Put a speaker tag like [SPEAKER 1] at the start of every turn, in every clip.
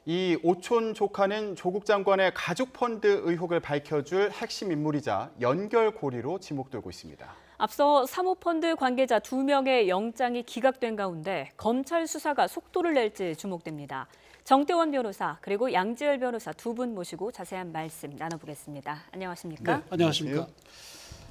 [SPEAKER 1] 이 오촌 조카는 조국 장관의 가족 펀드 의혹을 밝혀줄 핵심 인물이자 연결고리로 지목되고 있습니다.
[SPEAKER 2] 앞서 사모펀드 관계자 2명의 영장이 기각된 가운데 검찰 수사가 속도를 낼지 주목됩니다. 정태원 변호사 그리고 양지열 변호사 두 분 모시고 자세한 말씀 나눠보겠습니다. 안녕하십니까?
[SPEAKER 3] 네, 안녕하십니까?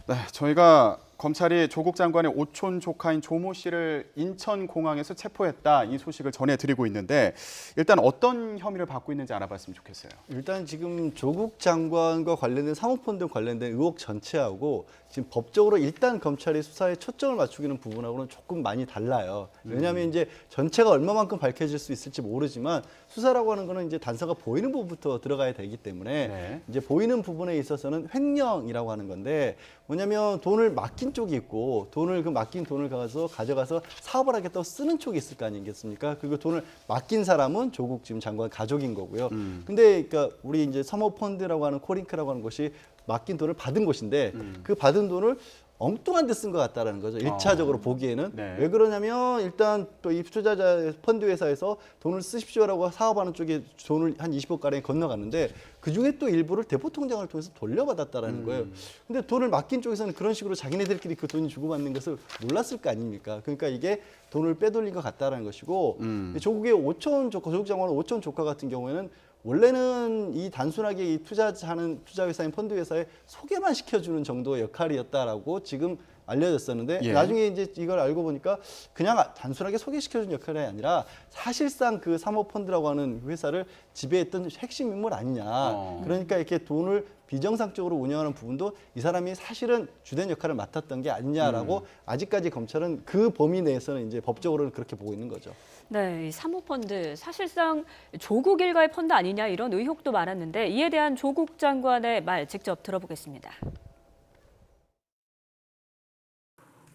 [SPEAKER 1] 네, 저희가 검찰이 조국 장관의 오촌 조카인 조모 씨를 인천공항에서 체포했다 이 소식을 전해드리고 있는데 일단 어떤 혐의를 받고 있는지 알아봤으면 좋겠어요.
[SPEAKER 3] 일단 지금 조국 장관과 관련된 사모펀드 관련된 의혹 전체하고 지금 법적으로 일단 검찰이 수사에 초점을 맞추기는 부분하고는 조금 많이 달라요. 왜냐하면 이제 전체가 얼마만큼 밝혀질 수 있을지 모르지만 수사라고 하는 거는 이제 단서가 보이는 부분부터 들어가야 되기 때문에
[SPEAKER 1] 네.
[SPEAKER 3] 이제 보이는 부분에 있어서는 횡령이라고 하는 건데 뭐냐면 돈을 맡긴 쪽이 있고 돈을 그 맡긴 돈을 가져가서 사업을 하겠다고 쓰는 쪽이 있을 거 아니겠습니까? 그리고 돈을 맡긴 사람은 조국 지금 장관 가족인 거고요. 근데 그러니까 우리 이제 사모펀드라고 하는 코링크라고 하는 것이 맡긴 돈을 받은 곳인데 그 받은 돈을 엉뚱한 데 쓴 것 같다라는 거죠. 일차적으로 보기에는.
[SPEAKER 1] 네.
[SPEAKER 3] 왜 그러냐면 일단 또 이 투자자 펀드 회사에서 돈을 쓰십시오라고 사업하는 쪽에 돈을 한 20억가량이 건너갔는데 그중에 또 일부를 대포 통장을 통해서 돌려받았다라는 거예요. 근데 돈을 맡긴 쪽에서는 그런 식으로 자기네들끼리 그 돈이 주고받는 것을 몰랐을 거 아닙니까? 그러니까 이게 돈을 빼돌린 것 같다라는 것이고 조국의 조국 장관의 오촌 조카 같은 경우에는 원래는 이 단순하게 이 투자하는 투자회사인 펀드회사에 소개만 시켜주는 정도의 역할이었다라고 지금 알려졌었는데
[SPEAKER 1] 예.
[SPEAKER 3] 나중에 이제 이걸 알고 보니까 그냥 단순하게 소개시켜준 역할이 아니라 사실상 그 사모펀드라고 하는 회사를 지배했던 핵심 인물 아니냐. 그러니까 이렇게 돈을 비정상적으로 운영하는 부분도 이 사람이 사실은 주된 역할을 맡았던 게 아니냐라고 아직까지 검찰은 그 범위 내에서는 이제 법적으로는 그렇게 보고 있는 거죠.
[SPEAKER 2] 네, 이 사모펀드 사실상 조국 일가의 펀드 아니냐 이런 의혹도 많았는데 이에 대한 조국 장관의 말 직접 들어보겠습니다.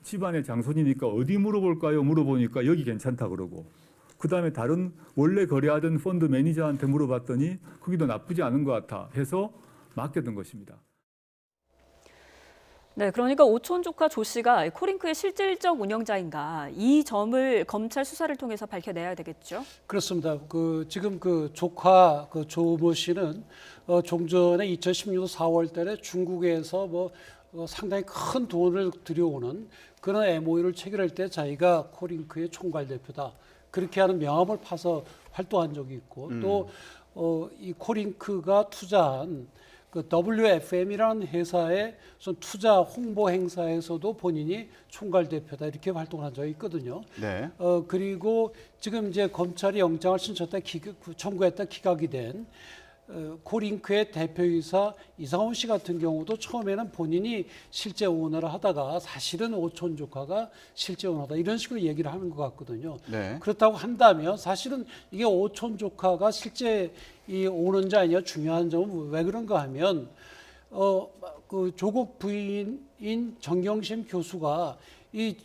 [SPEAKER 4] 집안의 장손이니까 어디 물어볼까요? 물어보니까 여기 괜찮다 그러고 그다음에 다른 원래 거래하던 펀드 매니저한테 물어봤더니 거기도 나쁘지 않은 것 같아 해서 맡겼던 것입니다.
[SPEAKER 2] 네, 그러니까 오촌 조카 조 씨가 코링크의 실질적 운영자인가 이 점을 검찰 수사를 통해서 밝혀내야 되겠죠?
[SPEAKER 5] 그렇습니다. 지금 조카 조모 씨는 종전에 2016년 4월달에 중국에서 상당히 큰 돈을 들여오는 그런 MOU를 체결할 때 자기가 코링크의 총괄 대표다 그렇게 하는 명함을 파서 활동한 적이 있고 또 이 코링크가 투자한 그 WFM이라는 회사의 투자 홍보 행사에서도 본인이 총괄 대표다 이렇게 활동을 한 적이 있거든요.
[SPEAKER 1] 네.
[SPEAKER 5] 그리고 지금 이제 검찰이 영장을 청구했다 기각이 된 코링크의 대표이사 이상훈 씨 같은 경우도 처음에는 본인이 실제 오너를 하다가 사실은 오촌 조카가 실제 오너다 이런 식으로 얘기를 하는 것 같거든요.
[SPEAKER 1] 네.
[SPEAKER 5] 그렇다고 한다면 사실은 이게 오촌 조카가 실제 이 오너인지 아니냐 중요한 점은 왜 그런가 하면 그 조국 부인인 정경심 교수가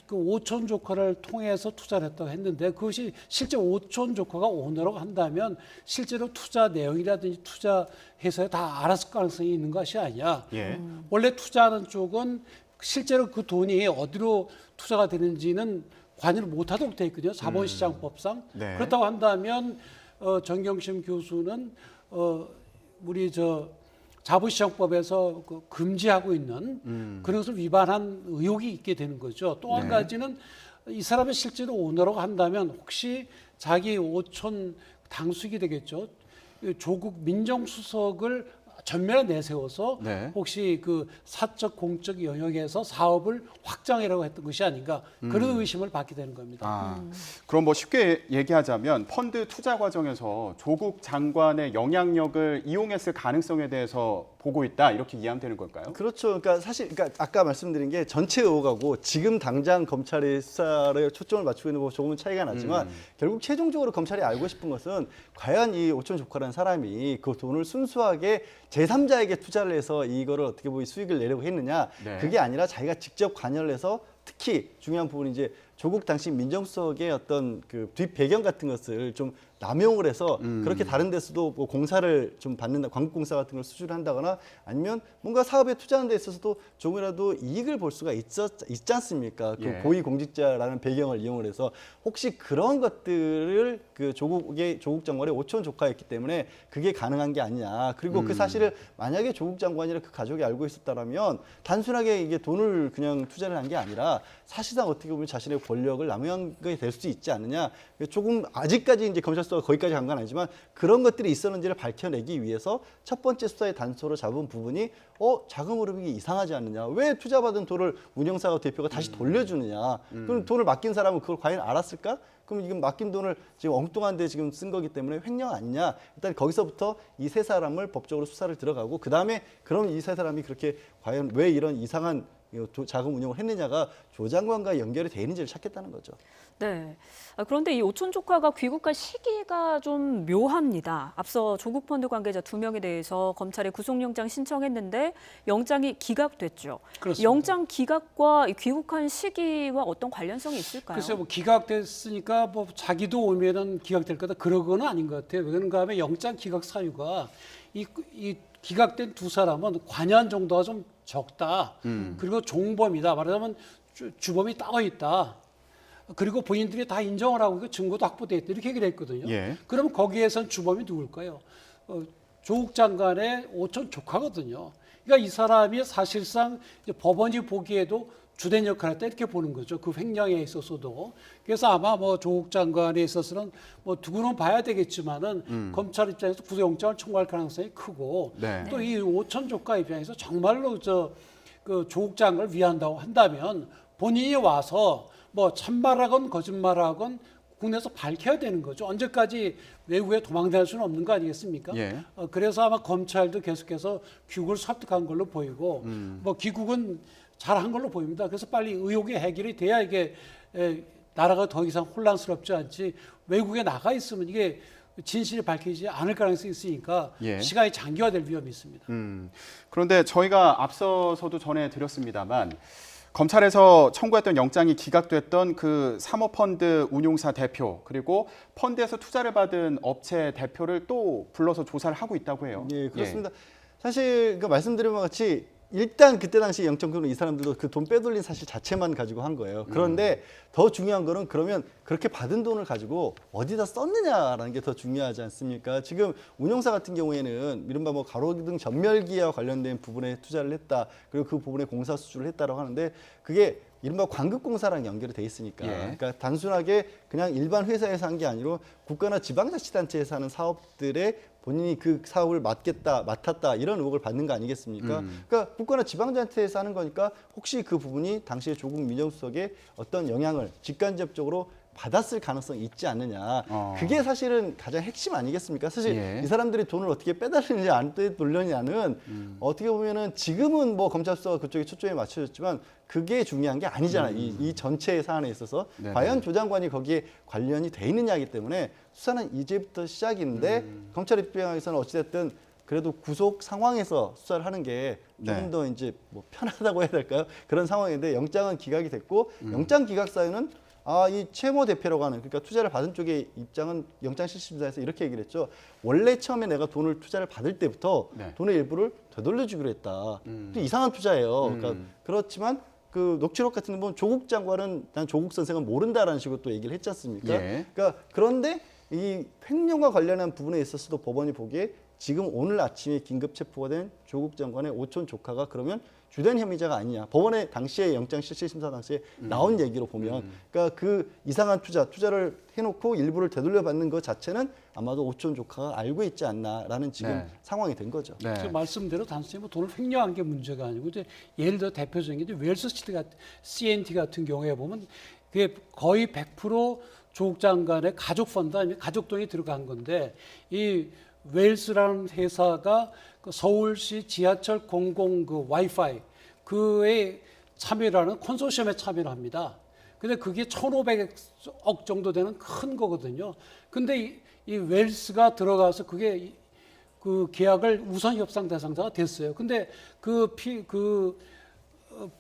[SPEAKER 5] 그 오촌 조카를 통해서 투자를 했다고 했는데 그것이 실제 오촌 조카가 오너라고 한다면 실제로 투자 내용이라든지 투자 회사에 다 알았을 가능성이 있는 것이 아니야.
[SPEAKER 1] 예.
[SPEAKER 5] 원래 투자하는 쪽은 실제로 그 돈이 어디로 투자가 되는지는 관여를 못하도록 돼 있거든요. 자본시장법상.
[SPEAKER 1] 네.
[SPEAKER 5] 그렇다고 한다면 정경심 교수는 우리 자본시장법에서 금지하고 있는 그런 것을 위반한 의혹이 있게 되는 거죠. 또 한
[SPEAKER 1] 네.
[SPEAKER 5] 가지는 이 사람이 실제로 오너라고 한다면 혹시 자기 오촌 당수익이 되겠죠. 조국 민정수석을 전면에 내세워서
[SPEAKER 1] 네.
[SPEAKER 5] 혹시 그 사적 공적 영역에서 사업을 확장하려고 했던 것이 아닌가 그런 의심을 받게 되는 겁니다.
[SPEAKER 1] 그럼 뭐 쉽게 얘기하자면 펀드 투자 과정에서 조국 장관의 영향력을 이용했을 가능성에 대해서 보고 있다 이렇게 이해하면 되는 걸까요?
[SPEAKER 3] 그렇죠. 그러니까 사실 아까 말씀드린 게 전체 의혹하고 지금 당장 검찰이 수사를 초점을 맞추고 있는 거 조금은 차이가 나지만 결국 최종적으로 검찰이 알고 싶은 것은 과연 이 오촌 조카라는 사람이 그 돈을 순수하게 제3자에게 투자를 해서 이거를 어떻게 보면 수익을 내려고 했느냐.
[SPEAKER 1] 네.
[SPEAKER 3] 그게 아니라 자기가 직접 관여를 해서 특히 중요한 부분이 이제 조국 당시 민정수석의 어떤 그 뒷 배경 같은 것을 좀 남용을 해서 그렇게 다른 데서도 뭐 공사를 좀 받는다, 광국공사 같은 걸 수주를 한다거나 아니면 뭔가 사업에 투자하는 데 있어서도 조금이라도 이익을 볼 수가 있지 않습니까? 그
[SPEAKER 1] 예.
[SPEAKER 3] 고위공직자라는 배경을 이용을 해서 혹시 그런 것들을 그 조국 장관의 오촌 조카였기 때문에 그게 가능한 게 아니냐. 그리고 그 사실을 만약에 조국 장관이나 그 가족이 알고 있었다라면 단순하게 이게 돈을 그냥 투자를 한 게 아니라 사실상 어떻게 보면 자신의 권력을 남용한 게 될 수 있지 않느냐. 조금 아직까지 이제 검찰 수사가 거기까지 간 건 아니지만 그런 것들이 있었는지를 밝혀내기 위해서 첫 번째 수사의 단서로 잡은 부분이 자금 흐름이 이상하지 않느냐. 왜 투자받은 돈을 운영사가 대표가 다시 돌려주느냐. 그럼 돈을 맡긴 사람은 그걸 과연 알았을까? 그럼 지금 맡긴 돈을 지금 엉뚱한 데 지금 쓴 거기 때문에 횡령 아니냐. 일단 거기서부터 이 세 사람을 법적으로 수사를 들어가고 그다음에 그럼 이 세 사람이 그렇게 과연 왜 이런 이상한 자금 운용을 했느냐가 조 장관과 연결이 돼 있는지를 찾겠다는 거죠.
[SPEAKER 2] 네. 그런데 이 오촌 조카가 귀국할 시기가 좀 묘합니다. 앞서 조국 펀드 관계자 2명에 대해서 검찰에 구속영장 신청했는데 영장이 기각됐죠.
[SPEAKER 5] 그렇습니다.
[SPEAKER 2] 영장 기각과 이 귀국한 시기와 어떤 관련성이 있을까요?
[SPEAKER 5] 글쎄요, 뭐 기각됐으니까 뭐 자기도 오면은 기각될 거다 그러고는 아닌 것 같아요. 그런가 하면 영장 기각 사유가 이 기각된 두 사람은 관여한 정도가 좀 적다. 그리고 종범이다. 말하자면 주범이 따로 있다. 그리고 본인들이 다 인정을 하고 증거도 확보됐다. 이렇게 얘기를 했거든요.
[SPEAKER 1] 예.
[SPEAKER 5] 그러면 거기에선 주범이 누굴까요? 조국 장관의 오촌 조카거든요. 그러니까 이 사람이 사실상 이제 법원이 보기에도 주된 역할을 했다 이렇게 보는 거죠. 그 횡령에 있어서도. 그래서 아마 뭐 조국 장관에 있어서는 뭐 두고는 봐야 되겠지만은 검찰 입장에서 구속영장을 청구할 가능성이 크고
[SPEAKER 1] 네.
[SPEAKER 5] 또 이 오촌 조카 입장에서 정말로 그 조국 장관을 위한다고 한다면 본인이 와서 뭐 참말하건 거짓말하건 국내에서 밝혀야 되는 거죠. 언제까지 외국에 도망다닐 수는 없는 거 아니겠습니까?
[SPEAKER 1] 예.
[SPEAKER 5] 그래서 아마 검찰도 계속해서 귀국을 설득한 걸로 보이고 뭐 귀국은 잘한 걸로 보입니다. 그래서 빨리 의혹이 해결이 돼야 이게 나라가 더 이상 혼란스럽지 않지 외국에 나가 있으면 이게 진실이 밝히지 않을 가능성이 있으니까
[SPEAKER 1] 예.
[SPEAKER 5] 시간이 장기화될 위험이 있습니다.
[SPEAKER 1] 그런데 저희가 앞서서도 전해드렸습니다만 검찰에서 청구했던 영장이 기각됐던 그 사모펀드 운용사 대표 그리고 펀드에서 투자를 받은 업체 대표를 또 불러서 조사를 하고 있다고 해요.
[SPEAKER 3] 예, 그렇습니다. 사실 그 말씀드린 것 같이 일단 그때 당시 영장권은 이 사람들도 그 돈 빼돌린 사실 자체만 가지고 한 거예요. 그런데 더 중요한 거는 그러면 그렇게 받은 돈을 가지고 어디다 썼느냐라는 게 더 중요하지 않습니까? 지금 운용사 같은 경우에는 이른바 뭐 가로등 전멸기와 관련된 부분에 투자를 했다. 그리고 그 부분에 공사 수주를 했다라고 하는데 그게 이른바 광급공사랑 연결이 돼 있으니까.
[SPEAKER 1] 예.
[SPEAKER 3] 그러니까 단순하게 그냥 일반 회사에서 한 게 아니라 국가나 지방자치단체에서 하는 사업들에 본인이 그 사업을 맡았다 이런 의혹을 받는 거 아니겠습니까? 그러니까 국가나 지방자치에서 하는 거니까 혹시 그 부분이 당시에 조국 민정수석에 어떤 영향을 직간접적으로 받았을 가능성이 있지 않느냐. 그게 사실은 가장 핵심 아니겠습니까? 사실
[SPEAKER 1] 예.
[SPEAKER 3] 이 사람들이 돈을 어떻게 빼달리느냐 안 빼돌려냐는 어떻게 보면은 지금은 뭐 검찰 수사가 그쪽에 초점이 맞춰졌지만 그게 중요한 게 아니잖아요. 이 전체 사안에 있어서
[SPEAKER 1] 네네.
[SPEAKER 3] 과연 조 장관이 거기에 관련이 돼 있느냐이기 때문에 수사는 이제부터 시작인데 검찰 입장에서는 어찌됐든 그래도 구속 상황에서 수사를 하는 게 조금
[SPEAKER 1] 네.
[SPEAKER 3] 더 이제 뭐 편하다고 해야 될까요? 그런 상황인데 영장은 기각이 됐고 영장 기각 사유는 이 최모 대표라고 하는 그러니까 투자를 받은 쪽의 입장은 영장 실질심사에서 이렇게 얘기를 했죠. 원래 처음에 내가 돈을 투자를 받을 때부터
[SPEAKER 1] 네.
[SPEAKER 3] 돈의 일부를 되돌려주기로 했다. 또 이상한 투자예요. 그러니까 그렇지만 그 녹취록 같은 거 보면 조국 장관은 난 조국 선생은 모른다라는 식으로 또 얘기를 했지 않습니까?
[SPEAKER 1] 예.
[SPEAKER 3] 그러니까 그런데 이 횡령과 관련한 부분에 있어서도 법원이 보기에 지금 오늘 아침에 긴급 체포가 된 조국 장관의 오촌 조카가 그러면 주된 혐의자가 아니냐. 법원의 당시에 영장 실질심사 당시에 나온 얘기로 보면 그러니까 그 이상한 투자를 해놓고 일부를 되돌려받는 것 자체는 아마도 오촌 조카가 알고 있지 않나라는 지금
[SPEAKER 1] 네.
[SPEAKER 3] 상황이 된 거죠.
[SPEAKER 1] 네.
[SPEAKER 5] 그 말씀대로 단순히 뭐 돈을 횡령한 게 문제가 아니고 이제 예를 들어 대표적인 게 웰스 CNT 같은 경우에 보면 그게 거의 100% 조국 장관의 가족 펀드 아니면 가족 돈이 들어간 건데 이 웰스라는 회사가 그 서울시 지하철 공공 그 와이파이 그에 참여하는 컨소시엄에 참여를 합니다. 근데 그게 1,500억 정도 되는 큰 거거든요. 근데 이 웰스가 들어가서 그게 그 계약을 우선 협상 대상자가 됐어요. 근데 그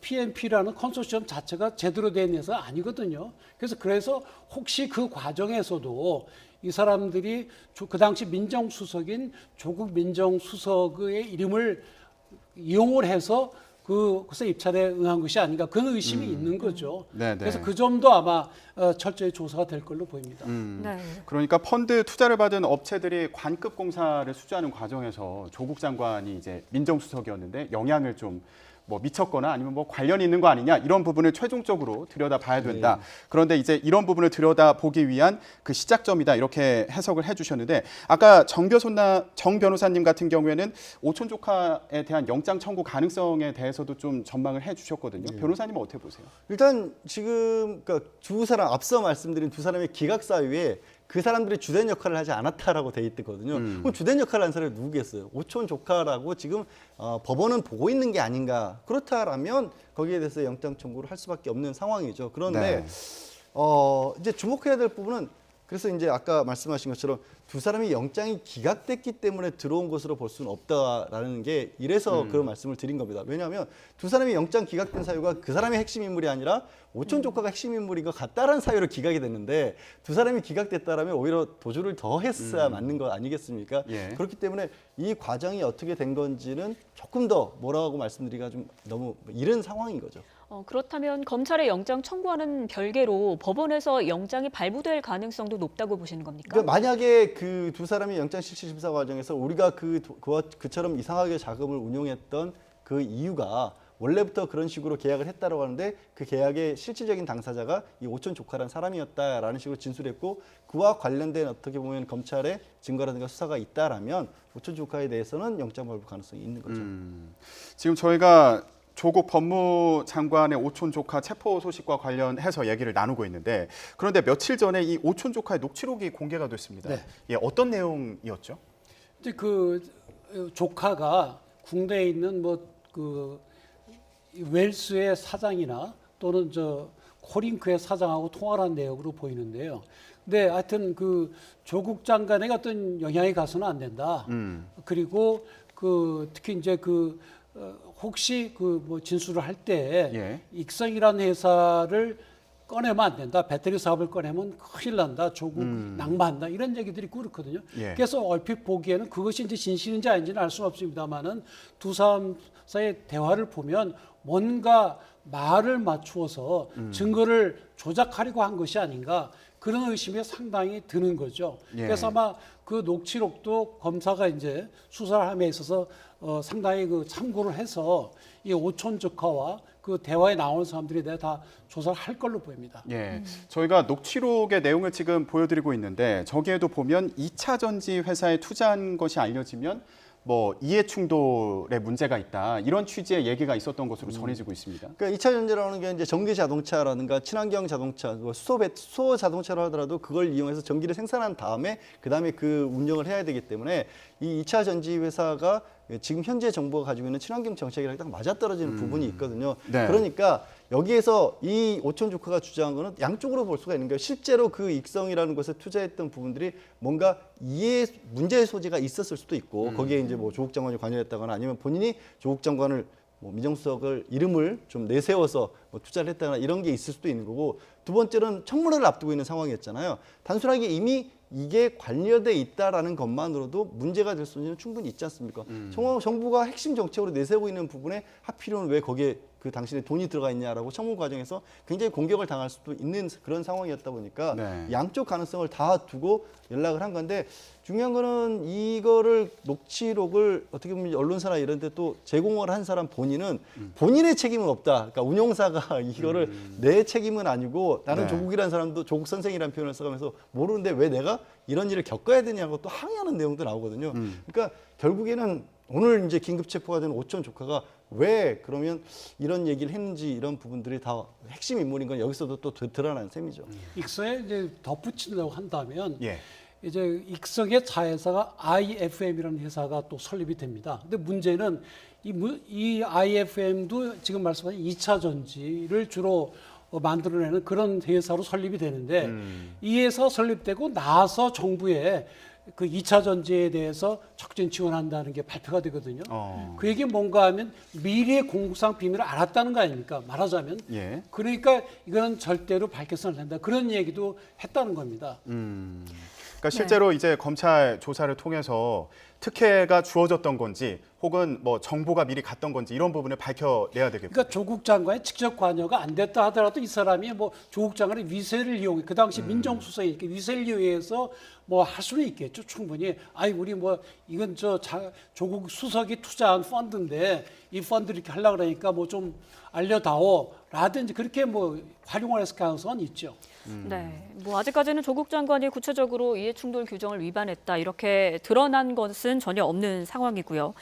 [SPEAKER 5] PNP라는 컨소시엄 자체가 제대로 된 회사가 아니거든요. 그래서 혹시 그 과정에서도 이 사람들이 그 당시 민정수석인 조국 민정수석의 이름을 이용을 해서 그것에 입찰에 응한 것이 아닌가 그런 의심이 있는 거죠.
[SPEAKER 1] 네네.
[SPEAKER 5] 그래서 그 점도 아마 철저히 조사가 될 걸로 보입니다.
[SPEAKER 2] 네.
[SPEAKER 1] 그러니까 펀드 투자를 받은 업체들이 관급 공사를 수주하는 과정에서 조국 장관이 이제 민정수석이었는데 영향을 좀 뭐 미쳤거나 아니면 뭐 관련이 있는 거 아니냐 이런 부분을 최종적으로 들여다봐야 된다. 그런데 이제 이런 부분을 들여다보기 위한 그 시작점이다 이렇게 해석을 해주셨는데 아까 정 변호사님 같은 경우에는 오촌 조카에 대한 영장 청구 가능성에 대해서도 좀 전망을 해주셨거든요. 변호사님은 어떻게 보세요?
[SPEAKER 3] 일단 지금 그러니까 두 사람 앞서 말씀드린 두 사람의 기각 사유에 그 사람들이 주된 역할을 하지 않았다라고 돼 있거든요. 그럼 주된 역할을 한 사람이 누구겠어요? 오촌 조카라고 지금 법원은 보고 있는 게 아닌가. 그렇다라면 거기에 대해서 영장 청구를 할 수밖에 없는 상황이죠. 그런데
[SPEAKER 1] 네.
[SPEAKER 3] 이제 주목해야 될 부분은 그래서 이제 아까 말씀하신 것처럼 두 사람이 영장이 기각됐기 때문에 들어온 것으로 볼 수는 없다라는 게 이래서 그런 말씀을 드린 겁니다. 왜냐하면 두 사람이 영장 기각된 사유가 그 사람의 핵심 인물이 아니라 오촌 조카가 핵심 인물인 것 같다라는 사유로 기각이 됐는데 두 사람이 기각됐다라면 오히려 도주를 더 했어야 맞는 것 아니겠습니까?
[SPEAKER 1] 예.
[SPEAKER 3] 그렇기 때문에 이 과정이 어떻게 된 건지는 조금 더 뭐라고 말씀드리기가 좀 너무 이른 상황인 거죠.
[SPEAKER 2] 그렇다면 검찰의 영장 청구와는 별개로 법원에서 영장이 발부될 가능성도 높다고 보시는 겁니까?
[SPEAKER 3] 그러니까 만약에 그 두 사람이 영장실질심사 과정에서 우리가 그처럼 이상하게 자금을 운용했던 그 이유가 원래부터 그런 식으로 계약을 했다라고 하는데 그 계약의 실질적인 당사자가 이 오촌 조카라는 사람이었다라는 식으로 진술했고 그와 관련된 어떻게 보면 검찰의 증거라든가 수사가 있다라면 오촌 조카에 대해서는 영장 발부 가능성이 있는 거죠.
[SPEAKER 1] 지금 저희가 조국 법무장관의 오촌 조카 체포 소식과 관련해서 얘기를 나누고 있는데 그런데 며칠 전에 이 오촌 조카의 녹취록이 공개가 됐습니다.
[SPEAKER 5] 네.
[SPEAKER 1] 예, 어떤 내용이었죠?
[SPEAKER 5] 이제 그 조카가 국내에 있는 그 웰스의 사장이나 또는 코링크의 사장하고 통화를 한 내역으로 보이는데요. 근데 하여튼 그 조국 장관에게 어떤 영향이 가서는 안 된다. 그리고 특히 이제 혹시 진술을 할 때 익성이라는 회사를 꺼내면 안 된다. 배터리 사업을 꺼내면 큰일 난다. 조국 낙마한다. 이런 얘기들이 있고 그렇거든요. 그래서 얼핏 보기에는 그것이 이제 진실인지 아닌지는 알 수는 없습니다만은 두 사람 사이의 대화를 보면 뭔가 말을 맞추어서 증거를 조작하려고 한 것이 아닌가 그런 의심이 상당히 드는 거죠. 그래서 아마 그 녹취록도 검사가 이제 수사를 함에 있어서 상당히 참고를 해서 이 오촌 조카와 그 대화에 나오는 사람들이 내가 다 조사를 할 걸로 보입니다.
[SPEAKER 1] 예, 저희가 녹취록의 내용을 지금 보여드리고 있는데 저기에도 보면 2차 전지 회사에 투자한 것이 알려지면 뭐 이해 충돌의 문제가 있다 이런 취지의 얘기가 있었던 것으로 전해지고 있습니다.
[SPEAKER 3] 그러니까 2차 전지라는 게 이제 전기 자동차라든가 친환경 자동차, 수소 자동차로 하더라도 그걸 이용해서 전기를 생산한 다음에 그다음에 그 운영을 해야 되기 때문에 이 2차 전지 회사가 지금 현재 정부가 가지고 있는 친환경 정책이랑 딱 맞아떨어지는 부분이 있거든요.
[SPEAKER 1] 네.
[SPEAKER 3] 그러니까 여기에서 이 오촌 조카가 주장한 거는 양쪽으로 볼 수가 있는 거예요. 실제로 그 익성이라는 것에 투자했던 부분들이 뭔가 문제의 소지가 있었을 수도 있고 거기에 이제 뭐 조국 장관이 관여했다거나 아니면 본인이 조국 장관을 민정수석을 이름을 좀 내세워서 투자를 했다거나 이런 게 있을 수도 있는 거고 두 번째는 청문회를 앞두고 있는 상황이었잖아요. 단순하게 이미 이게 관여돼 있다라는 것만으로도 문제가 될 수는 충분히 있지 않습니까? 정부가 핵심 정책으로 내세우고 있는 부분에 하필이면 왜 거기에 그 당신의 돈이 들어가 있냐라고 청문 과정에서 굉장히 공격을 당할 수도 있는 그런 상황이었다 보니까 양쪽 가능성을 다 두고 연락을 한 건데 중요한 거는 이거를 녹취록을 어떻게 보면 언론사나 이런 데 또 제공을 한 사람 본인은 본인의 책임은 없다. 그러니까 운용사가 이거를 내 책임은 아니고 나는 조국이라는 사람도 조국 선생이라는 표현을 써가면서 모르는데 왜 내가 이런 일을 겪어야 되냐고 또 항의하는 내용도 나오거든요. 그러니까 결국에는 오늘 이제 긴급 체포가 된 오촌 조카가 왜 그러면 이런 얘기를 했는지 이런 부분들이 다 핵심 인물인 건 여기서도 또 드러나는 셈이죠.
[SPEAKER 5] 익성에 이제 덧붙인다고 한다면 이제 익성의 자회사가 IFM이라는 회사가 또 설립이 됩니다. 근데 문제는 이 IFM도 지금 말씀하신 2차 전지를 주로 만들어내는 그런 회사로 설립이 되는데 이 회사 설립되고 나서 정부에 그 2차 전지에 대해서 적극 지원한다는 게 발표가 되거든요. 그 얘기 뭔가 하면 미래의 공급상 비밀을 알았다는 거 아닙니까? 말하자면.
[SPEAKER 1] 예.
[SPEAKER 5] 그러니까 이거는 절대로 밝혀서는 안 된다. 그런 얘기도 했다는 겁니다.
[SPEAKER 1] 그러니까 실제로 이제 검찰 조사를 통해서 특혜가 주어졌던 건지 혹은 뭐 정보가 미리 갔던 건지 이런 부분을 밝혀내야 되겠고.
[SPEAKER 5] 그러니까 조국 장관의 직접 관여가 안 됐다 하더라도 이 사람이 뭐 조국 장관의 위세를 이용해 그 당시 민정수석이니까 위세를 이용해서 뭐 할 수는 있겠죠 충분히. 아이 우리 뭐 이건 조국 수석이 투자한 펀드인데 이 펀드 이렇게 하려고 그러니까 뭐 좀 알려다오라든지 그렇게 뭐 활용을 했을 가능성은 있죠.
[SPEAKER 2] 네, 뭐 아직까지는 조국 장관이 구체적으로 이해충돌 규정을 위반했다 이렇게 드러난 것은 전혀 없는 상황이고요.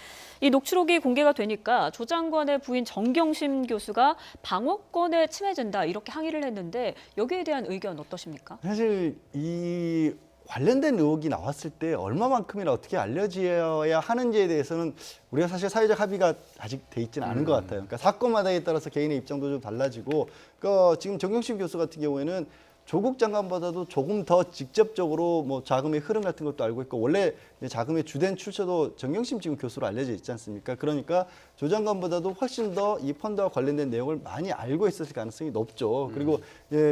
[SPEAKER 2] 이 녹취록이 공개가 되니까 조 장관의 부인 정경심 교수가 방어권에 침해된다 이렇게 항의를 했는데 여기에 대한 의견 어떠십니까?
[SPEAKER 3] 사실 이 관련된 의혹이 나왔을 때 얼마만큼이나 어떻게 알려져야 하는지에 대해서는 우리가 사실 사회적 합의가 아직 돼 있지는 않은 것 같아요. 그러니까 사건마다에 따라서 개인의 입장도 좀 달라지고, 그러니까 지금 정경심 교수 같은 경우에는 조국 장관보다도 조금 더 직접적으로 뭐 자금의 흐름 같은 것도 알고 있고, 원래 이제 자금의 주된 출처도 정경심 지금 교수로 알려져 있지 않습니까? 그러니까 조 장관보다도 훨씬 더 이 펀드와 관련된 내용을 많이 알고 있었을 가능성이 높죠. 그리고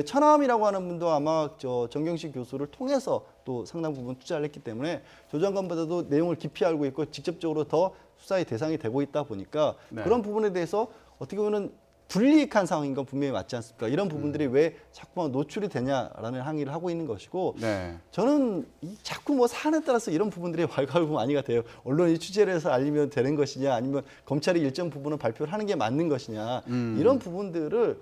[SPEAKER 3] 천하함이라고 하는 분도 아마 정경심 교수를 통해서 또 상당 부분 투자를 했기 때문에 조 장관보다도 내용을 깊이 알고 있고 직접적으로 더 수사의 대상이 되고 있다 보니까
[SPEAKER 1] 네.
[SPEAKER 3] 그런 부분에 대해서 어떻게 보면 불이익한 상황인 건 분명히 맞지 않습니까? 이런 부분들이 왜 자꾸만 노출이 되냐라는 항의를 하고 있는 것이고,
[SPEAKER 1] 네.
[SPEAKER 3] 저는 자꾸 뭐 사안에 따라서 이런 부분들이 왈가왈부 많이가 돼요. 언론이 취재를 해서 알리면 되는 것이냐, 아니면 검찰이 일정 부분은 발표를 하는 게 맞는 것이냐, 이런 부분들을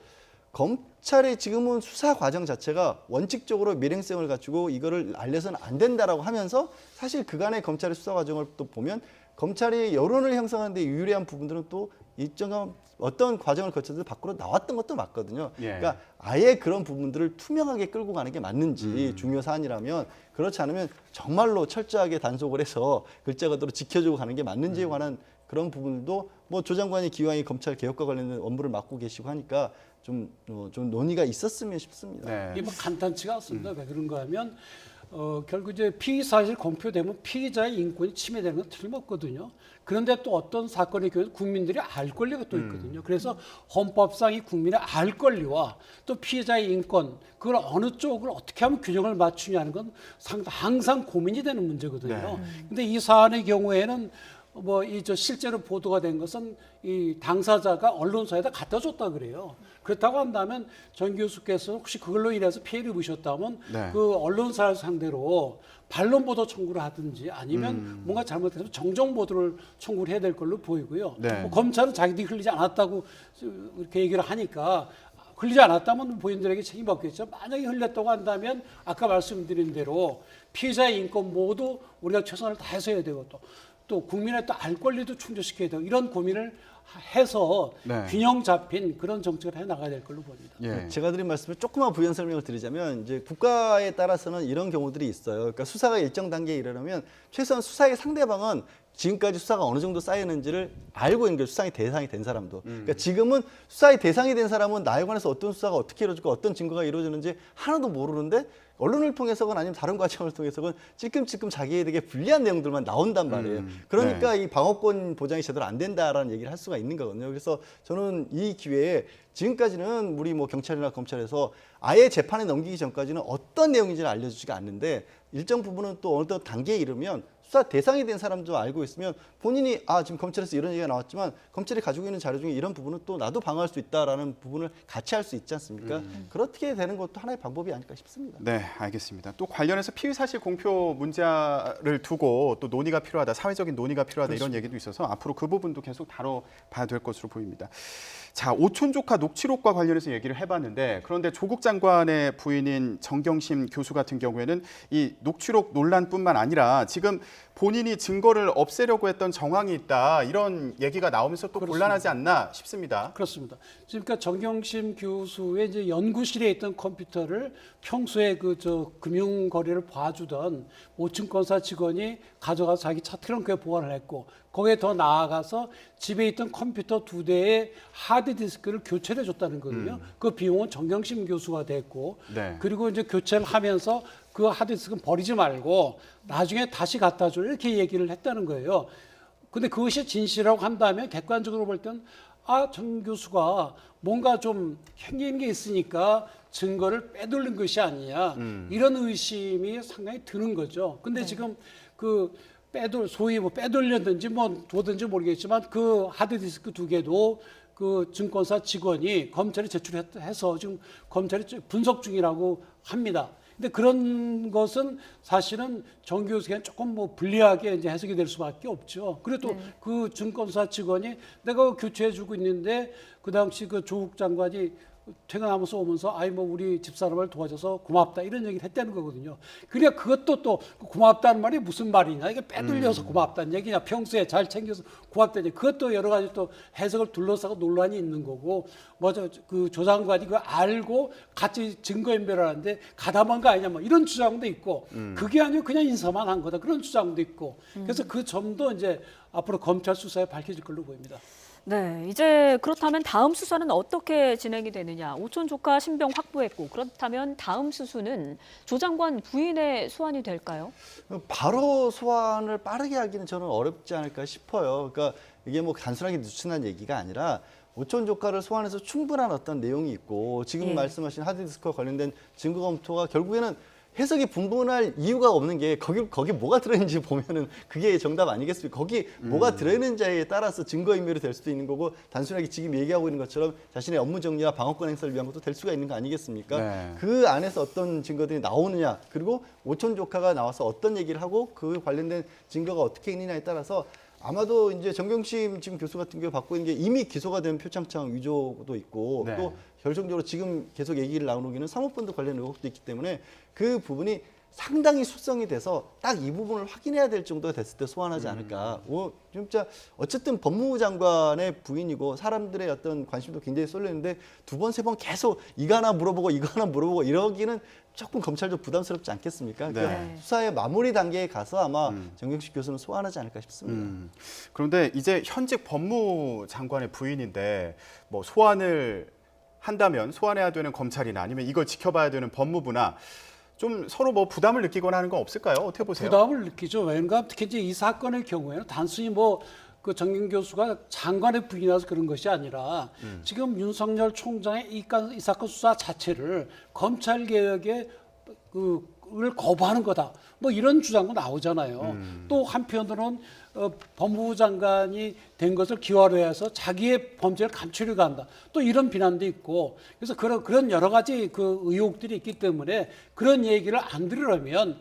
[SPEAKER 3] 검찰이 지금은 수사 과정 자체가 원칙적으로 밀행성을 갖추고 이거를 알려서는 안 된다라고 하면서, 사실 그간의 검찰의 수사 과정을 또 보면 검찰이 여론을 형성하는 데 유리한 부분들은 또 일정한 어떤 과정을 거쳐서 밖으로 나왔던 것도 맞거든요.
[SPEAKER 1] 예.
[SPEAKER 3] 그러니까 아예 그런 부분들을 투명하게 끌고 가는 게 맞는지, 중요 사안이라면, 그렇지 않으면 정말로 철저하게 단속을 해서 글자 그대로 지켜주고 가는 게 맞는지에 관한 그런 부분도 뭐 조 장관이 기왕이 검찰 개혁과 관련된 업무를 맡고 계시고 하니까 좀 논의가 있었으면 싶습니다.
[SPEAKER 1] 네.
[SPEAKER 5] 이게 뭐 간단치가 않습니다. 왜 그런가 하면 결국 이제 피의 사실 공표되면 피의자의 인권이 침해되는 건 틀림없거든요. 그런데 또 어떤 사건의 경우 국민들이 알 권리가 또 있거든요. 그래서 헌법상 이 국민의 알 권리와 또 피해자의 인권, 그걸 어느 쪽을 어떻게 하면 균형을 맞추냐는 건 항상 고민이 되는 문제거든요. 근데 이 사안의 경우에는 뭐 실제로 보도가 된 것은 이 당사자가 언론사에다 갖다 줬다 그래요. 그렇다고 한다면 정 교수께서 혹시 그걸로 인해서 피해를 입으셨다면
[SPEAKER 1] 네.
[SPEAKER 5] 그 언론사를 상대로 반론 보도 청구를 하든지 아니면 뭔가 잘못해서 정정 보도를 청구를 해야 될 걸로 보이고요.
[SPEAKER 1] 네.
[SPEAKER 5] 뭐 검찰은 자기들이 흘리지 않았다고 이렇게 얘기를 하니까, 흘리지 않았다면 본인들에게 책임 없겠죠. 만약에 흘렸다고 한다면 아까 말씀드린 대로 피해자의 인권 모두 우리가 최선을 다해서 해야 되고 또 국민의 또 알 권리도 충족시켜야 되고, 이런 고민을 해서
[SPEAKER 1] 네.
[SPEAKER 5] 균형 잡힌 그런 정책을 해 나가야 될 걸로 봅니다.
[SPEAKER 1] 예.
[SPEAKER 3] 제가 드린 말씀을 조금만 부연 설명을 드리자면, 이제 국가에 따라서는 이런 경우들이 있어요. 그러니까 수사가 일정 단계에 이르려면 최소한 수사의 상대방은 지금까지 수사가 어느 정도 쌓였는지를 알고 있는 게, 수사의 대상이 된 사람도. 그러니까 지금은 수사의 대상이 된 사람은 나에 관해서 어떤 수사가 어떻게 이루어지고 어떤 증거가 이루어지는지 하나도 모르는데, 언론을 통해서건 아니면 다른 과정을 통해서건 찔끔찔끔 자기에게 불리한 내용들만 나온단 말이에요. 그러니까 이 방어권 보장이 제대로 안 된다라는 얘기를 할 수가 있는 거거든요. 그래서 저는 이 기회에 지금까지는 우리 뭐 경찰이나 검찰에서 아예 재판에 넘기기 전까지는 어떤 내용인지를 알려주지가 않는데, 일정 부분은 또 어느 단계에 이르면 수사 대상이 된 사람도 알고 있으면 본인이 지금 검찰에서 이런 얘기가 나왔지만 검찰이 가지고 있는 자료 중에 이런 부분은 또 나도 방어할 수 있다라는 부분을 같이 할 수 있지 않습니까? 그렇게 되는 것도 하나의 방법이 아닐까 싶습니다.
[SPEAKER 1] 네, 알겠습니다. 또 관련해서 피의 사실 공표 문제를 두고 또 논의가 필요하다, 사회적인 논의가 필요하다, 이런 얘기도 있어서 앞으로 그 부분도 계속 다뤄봐야 될 것으로 보입니다. 자, 오촌 조카 녹취록과 관련해서 얘기를 해봤는데, 그런데 조국 장관의 부인인 정경심 교수 같은 경우에는 이 녹취록 논란뿐만 아니라 지금 본인이 증거를 없애려고 했던 정황이 있다, 이런 얘기가 나오면서 또 곤란하지 않나 싶습니다.
[SPEAKER 5] 그렇습니다. 그러니까 정경심 교수의 이제 연구실에 있던 컴퓨터를 평소에 금융 거래를 봐주던 모층권사 직원이 가져가서 자기 차 트렁크에 보관을 했고, 거기에 더 나아가서 집에 있던 컴퓨터 2대의 하드디스크를 교체를 해줬다는 거거든요. 그 비용은 정경심 교수가 됐고,
[SPEAKER 1] 네.
[SPEAKER 5] 그리고 이제 교체를 하면서 그 하드디스크는 버리지 말고 나중에 다시 갖다 줘 이렇게 얘기를 했다는 거예요. 근데 그것이 진실이라고 한다면 객관적으로 볼 때는 정 교수가 뭔가 좀 행긴 게 있으니까 증거를 빼돌린 것이 아니냐 이런 의심이 상당히 드는 거죠. 근데 지금 그 소위 뭐 빼돌렸든지 뭐 두었든지 모르겠지만 그 하드디스크 2개도 그 증권사 직원이 검찰에 제출해서 지금 검찰이 분석 중이라고 합니다. 근데 그런 것은 사실은 정 교수에게는 조금 뭐 불리하게 이제 해석이 될 수밖에 없죠. 그래도 그 증권사 직원이 내가 교체해주고 있는데 그 당시 그 조국 장관이 퇴근하면서 오면서 뭐 우리 집사람을 도와줘서 고맙다 이런 얘기를 했다는 거거든요. 그러니까 그것도 또 고맙다는 말이 무슨 말이냐, 이게 빼돌려서 고맙다는 얘기냐, 평소에 잘 챙겨서 고맙다는 얘기, 그것도 여러 가지 또 해석을 둘러싸고 논란이 있는 거고, 그 조 장관이 그거 알고 같이 증거인멸하는데 가담한 거 아니냐, 뭐 이런 주장도 있고, 그게 아니고 그냥 인사만 한 거다 그런 주장도 있고, 그래서 그 점도 이제 앞으로 검찰 수사에 밝혀질 걸로 보입니다.
[SPEAKER 2] 네, 이제 그렇다면 다음 수사는 어떻게 진행이 되느냐. 오촌 조카 신병 확보했고 그렇다면 다음 수수는 조 장관 부인의 소환이 될까요?
[SPEAKER 3] 바로 소환을 빠르게 하기는 저는 어렵지 않을까 싶어요. 그러니까 이게 뭐 단순하게 누친한 얘기가 아니라 오촌 조카를 소환해서 충분한 어떤 내용이 있고 지금 말씀하신 하드디스크와 관련된 증거 검토가 결국에는 해석이 분분할 이유가 없는 게 거기 뭐가 들어있는지 보면은 그게 정답 아니겠습니까? 거기 뭐가 들어있는지에 따라서 증거인멸이 될 수도 있는 거고 단순하게 지금 얘기하고 있는 것처럼 자신의 업무 정리와 방어권 행사를 위한 것도 될 수가 있는 거 아니겠습니까?
[SPEAKER 1] 네.
[SPEAKER 3] 그 안에서 어떤 증거들이 나오느냐 그리고 오촌 조카가 나와서 어떤 얘기를 하고 그 관련된 증거가 어떻게 있느냐에 따라서 아마도 이제 정경심 지금 교수 같은 경우 받고 있는 게 이미 기소가 된 표창장 위조도 있고
[SPEAKER 1] 네.
[SPEAKER 3] 또 결정적으로 지금 계속 얘기를 나누기는 사모펀드 관련 의혹도 있기 때문에 그 부분이 상당히 숙성이 돼서 딱 이 부분을 확인해야 될 정도가 됐을 때 소환하지 않을까. 진짜 어쨌든 법무부 장관의 부인이고 사람들의 어떤 관심도 굉장히 쏠렸는데 두 번, 세 번 계속 이거 하나 물어보고 이거 하나 물어보고 이러기는 조금 검찰도 부담스럽지 않겠습니까? 그러니까
[SPEAKER 2] 네.
[SPEAKER 3] 수사의 마무리 단계에 가서 아마 정경식 교수는 소환하지 않을까 싶습니다.
[SPEAKER 1] 그런데 이제 현직 법무장관의 부인인데 뭐 소환을 한다면 소환해야 되는 검찰이나 아니면 이걸 지켜봐야 되는 법무부나 좀 서로 뭐 부담을 느끼거나 하는 건 없을까요? 어떻게 보세요?
[SPEAKER 5] 부담을 느끼죠. 왜냐하면 특히 이제 이 사건의 경우에는 단순히 뭐 그 정경 교수가 장관의 부인이라서 그런 것이 아니라 지금 윤석열 총장의 이 사건 수사 자체를 검찰 개혁에 를 거부하는 거다. 뭐 이런 주장도 나오잖아요. 또 한편으로는 법무부 장관이 된 것을 기화로 해서 자기의 범죄를 감추려고 한다. 또 이런 비난도 있고. 그래서 그런 여러 가지 그 의혹들이 있기 때문에 그런 얘기를 안 들으려면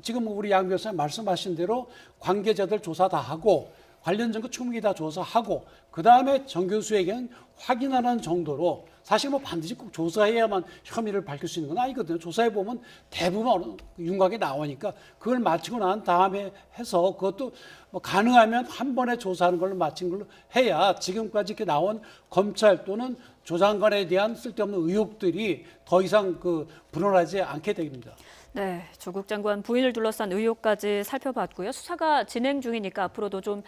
[SPEAKER 5] 지금 우리 양 교수님 말씀하신 대로 관계자들 조사 다 하고 관련 증거 충분히 다 조사하고 그다음에 정 교수에게는 확인하는 정도로 사실 뭐 반드시 꼭 조사해야만 혐의를 밝힐 수 있는 건 아니거든요. 조사해 보면 대부분 윤곽에 나오니까 그걸 마치고 난 다음에 해서 그것도 뭐 가능하면 한 번에 조사하는 걸로 마친 걸로 해야 지금까지 이렇게 나온 검찰 또는 조 장관에 대한 쓸데없는 의혹들이 더 이상 불어나지 않게 됩니다.
[SPEAKER 2] 네, 조국 장관 부인을 둘러싼 의혹까지 살펴봤고요. 수사가 진행 중이니까 앞으로도 좀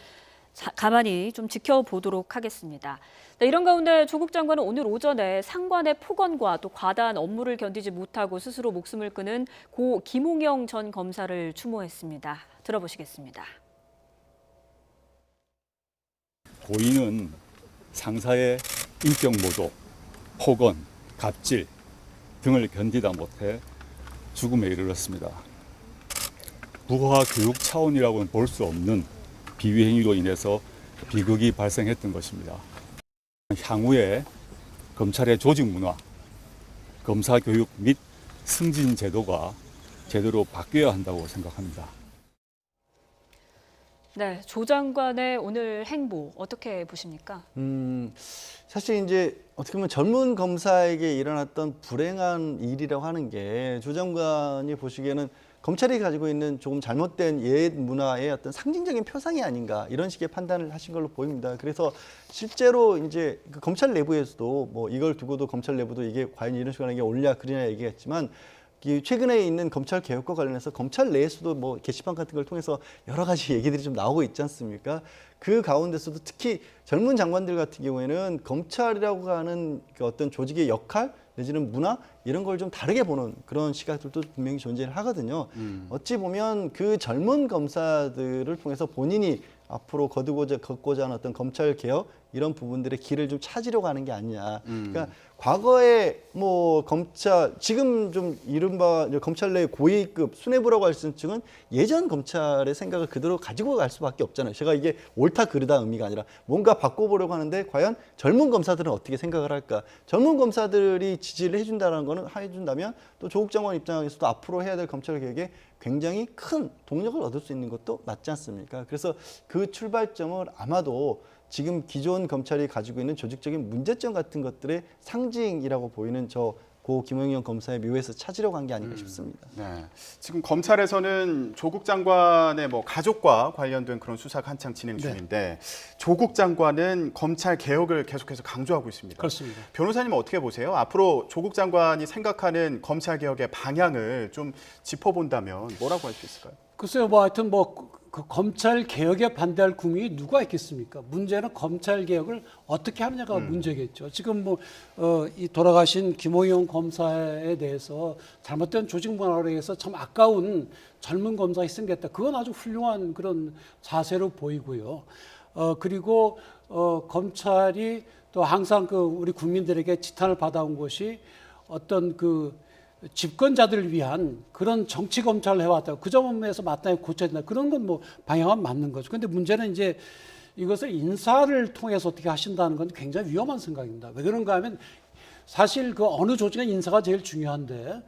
[SPEAKER 2] 가만히 좀 지켜보도록 하겠습니다. 네, 이런 가운데 조국 장관은 오늘 오전에 상관의 폭언과 또 과다한 업무를 견디지 못하고 스스로 목숨을 끊은 고 김홍영 전 검사를 추모했습니다. 들어보시겠습니다.
[SPEAKER 6] 고인은 상사의 인격 모독, 폭언, 갑질 등을 견디다 못해 죽음에 이르렀습니다. 부하 교육 차원이라고는 볼 수 없는 비위행위로 인해서 비극이 발생했던 것입니다. 향후에 검찰의 조직 문화, 검사 교육 및 승진 제도가 제대로 바뀌어야 한다고 생각합니다.
[SPEAKER 2] 네, 조 장관의 오늘 행보 어떻게 보십니까?
[SPEAKER 3] 사실 이제 어떻게 보면 젊은 검사에게 일어났던 불행한 일이라고 하는 게 조 장관이 보시기에는 검찰이 가지고 있는 조금 잘못된 옛 문화의 어떤 상징적인 표상이 아닌가 이런 식의 판단을 하신 걸로 보입니다. 그래서 실제로 이제 그 검찰 내부에서도 뭐 이걸 두고도 검찰 내부도 이게 과연 이런 식으로 하는 게 옳냐 그러냐 얘기했지만 최근에 있는 검찰 개혁과 관련해서 검찰 내에서도 뭐 게시판 같은 걸 통해서 여러 가지 얘기들이 좀 나오고 있지 않습니까? 그 가운데서도 특히 젊은 장관들 같은 경우에는 검찰이라고 하는 그 어떤 조직의 역할 내지는 문화 이런 걸 좀 다르게 보는 그런 시각들도 분명히 존재를 하거든요. 어찌 보면 그 젊은 검사들을 통해서 본인이 앞으로 걷고자 하는 어떤 검찰 개혁 이런 부분들의 길을 좀 찾으려고 하는 게 아니냐. 그러니까 과거에 뭐 검찰 지금 좀 이른바 검찰 내 고위급 수뇌부라고 할 수 있는 측은 예전 검찰의 생각을 그대로 가지고 갈 수밖에 없잖아요. 제가 이게 옳다 그르다 의미가 아니라 뭔가 바꿔보려고 하는데 과연 젊은 검사들은 어떻게 생각을 할까? 젊은 검사들이 지지를 해준다면 또 조국 장관 입장에서도 앞으로 해야 될 검찰 개혁에 굉장히 큰 동력을 얻을 수 있는 것도 맞지 않습니까? 그래서 그 출발점을 아마도 지금 기존 검찰이 가지고 있는 조직적인 문제점 같은 것들의 상징이라고 보이는 고 김영현 검사의 묘에서 찾으려고 한 게 아닌가 싶습니다.
[SPEAKER 1] 네. 지금 검찰에서는 조국 장관의 뭐 가족과 관련된 그런 수사가 한창 진행 중인데 조국 장관은 검찰 개혁을 계속해서 강조하고 있습니다.
[SPEAKER 5] 그렇습니다.
[SPEAKER 1] 변호사님은 어떻게 보세요? 앞으로 조국 장관이 생각하는 검찰 개혁의 방향을 좀 짚어본다면 뭐라고 할 수 있을까요?
[SPEAKER 5] 글쎄요, 뭐 하여튼 그 검찰 개혁에 반대할 국민이 누가 있겠습니까? 문제는 검찰 개혁을 어떻게 하느냐가 문제겠죠. 지금 이 돌아가신 김호영 검사에 대해서 잘못된 조직 문화로 해서 참 아까운 젊은 검사 희생됐다. 그건 아주 훌륭한 그런 자세로 보이고요. 그리고 검찰이 또 항상 우리 국민들에게 지탄을 받아온 것이 어떤 집권자들을 위한 그런 정치 검찰을 해왔다. 그 점에서 마땅히 고쳐야 된다. 그런 건 뭐 방향은 맞는 거죠. 그런데 문제는 이제 이것을 인사를 통해서 어떻게 하신다는 건 굉장히 위험한 생각입니다. 왜 그런가 하면 사실 어느 조직의 인사가 제일 중요한데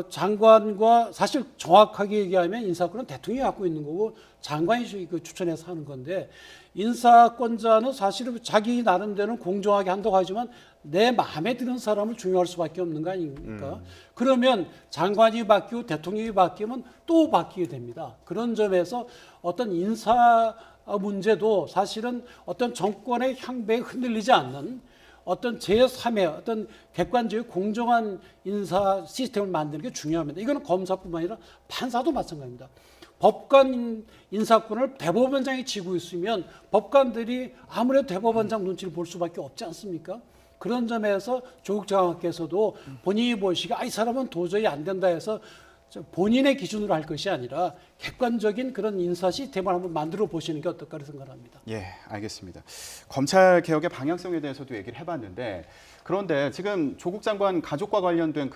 [SPEAKER 5] 장관과 사실 정확하게 얘기하면 인사권은 대통령이 갖고 있는 거고 장관이 추천해서 하는 건데 인사권자는 사실은 자기 나름대로는 공정하게 한다고 하지만 내 마음에 드는 사람을 중용할 수밖에 없는 거 아닙니까? 그러면 장관이 바뀌고 대통령이 바뀌면 또 바뀌게 됩니다. 그런 점에서 어떤 인사 문제도 사실은 어떤 정권의 향배에 흔들리지 않는 어떤 제3의 어떤 객관적이고 공정한 인사 시스템을 만드는 게 중요합니다. 이거는 검사뿐만 아니라 판사도 마찬가지입니다. 법관 인사권을 대법원장이 쥐고 있으면 법관들이 아무래도 대법원장 눈치를 볼 수밖에 없지 않습니까? 그런 점에서 조국 장관께서도 본인이 보시기에 이 사람은 도저히 안 된다 해서 본인의 기준으로 할 것이 아니라 객관적인 그런 인사 시스템을 한번 만들어 보시는 게 어떨까 생각합니다.
[SPEAKER 1] 예, 알겠습니다. 검찰 개혁의 방향성에 대해서도 얘기를 해봤는데 그런데 지금 조국 장관 가족과 관련된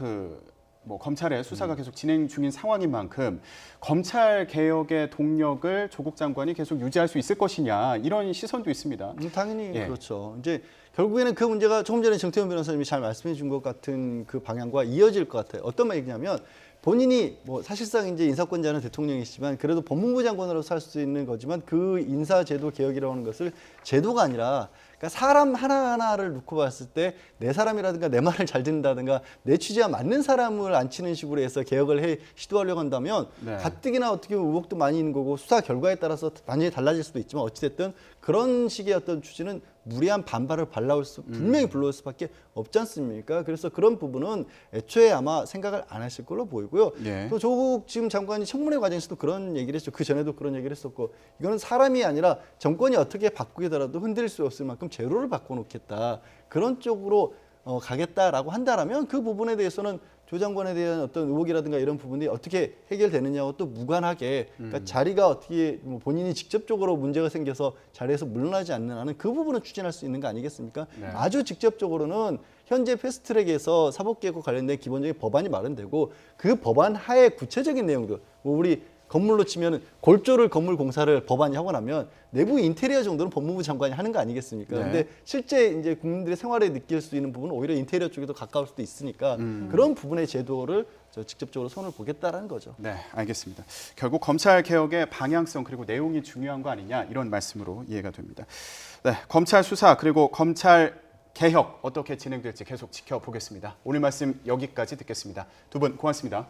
[SPEAKER 1] 검찰의 수사가 계속 진행 중인 상황인 만큼 검찰 개혁의 동력을 조국 장관이 계속 유지할 수 있을 것이냐 이런 시선도 있습니다.
[SPEAKER 3] 당연히
[SPEAKER 1] 예.
[SPEAKER 3] 그렇죠. 이제 결국에는 그 문제가 조금 전에 정태원 변호사님이 잘 말씀해 준 것 같은 그 방향과 이어질 것 같아요. 어떤 말이냐면 본인이 사실상 이제 인사권자는 대통령이시지만 그래도 법무부 장관으로서 할 수 있는 거지만 그 인사제도 개혁이라고 하는 것을 제도가 아니라 그러니까 사람 하나하나를 놓고 봤을 때 내 사람이라든가 내 말을 잘 듣는다든가 내 취지와 맞는 사람을 앉히는 식으로 해서 개혁을 시도하려고 한다면
[SPEAKER 1] 네.
[SPEAKER 3] 가뜩이나 어떻게 보면 의혹도 많이 있는 거고 수사 결과에 따라서 완전히 달라질 수도 있지만 어찌됐든 그런 식의 어떤 추진은 무리한 반발을 분명히 불러올 수밖에 없지 않습니까? 그래서 그런 부분은 애초에 아마 생각을 안 하실 걸로 보이고요.
[SPEAKER 1] 예.
[SPEAKER 3] 또 조국 지금 장관이 청문회 과정에서도 그런 얘기를 했죠. 그 전에도 그런 얘기를 했었고 이거는 사람이 아니라 정권이 어떻게 바꾸더라도 흔들릴 수 없을 만큼 제로를 바꿔놓겠다. 그런 쪽으로 가겠다라고 한다라면 그 부분에 대해서는 조 장관에 대한 어떤 의혹이라든가 이런 부분이 어떻게 해결되느냐와 또 무관하게 그러니까 자리가 어떻게 본인이 직접적으로 문제가 생겨서 자리에서 물러나지 않는 한은 그 부분은 추진할 수 있는 거 아니겠습니까?
[SPEAKER 1] 네.
[SPEAKER 3] 아주 직접적으로는 현재 패스트트랙에서 사법개혁과 관련된 기본적인 법안이 마련되고 그 법안 하에 구체적인 내용들 우리 건물로 치면 골조를 건물 공사를 법안이 하고 나면 내부 인테리어 정도는 법무부 장관이 하는 거 아니겠습니까?
[SPEAKER 1] 네.
[SPEAKER 3] 근데 실제 이제 국민들의 생활에 느낄 수 있는 부분은 오히려 인테리어 쪽에 더 가까울 수도 있으니까 그런 부분의 제도를 직접적으로 손을 보겠다라는 거죠.
[SPEAKER 1] 네, 알겠습니다. 결국 검찰 개혁의 방향성 그리고 내용이 중요한 거 아니냐 이런 말씀으로 이해가 됩니다. 네, 검찰 수사 그리고 검찰 개혁 어떻게 진행될지 계속 지켜보겠습니다. 오늘 말씀 여기까지 듣겠습니다. 두 분 고맙습니다.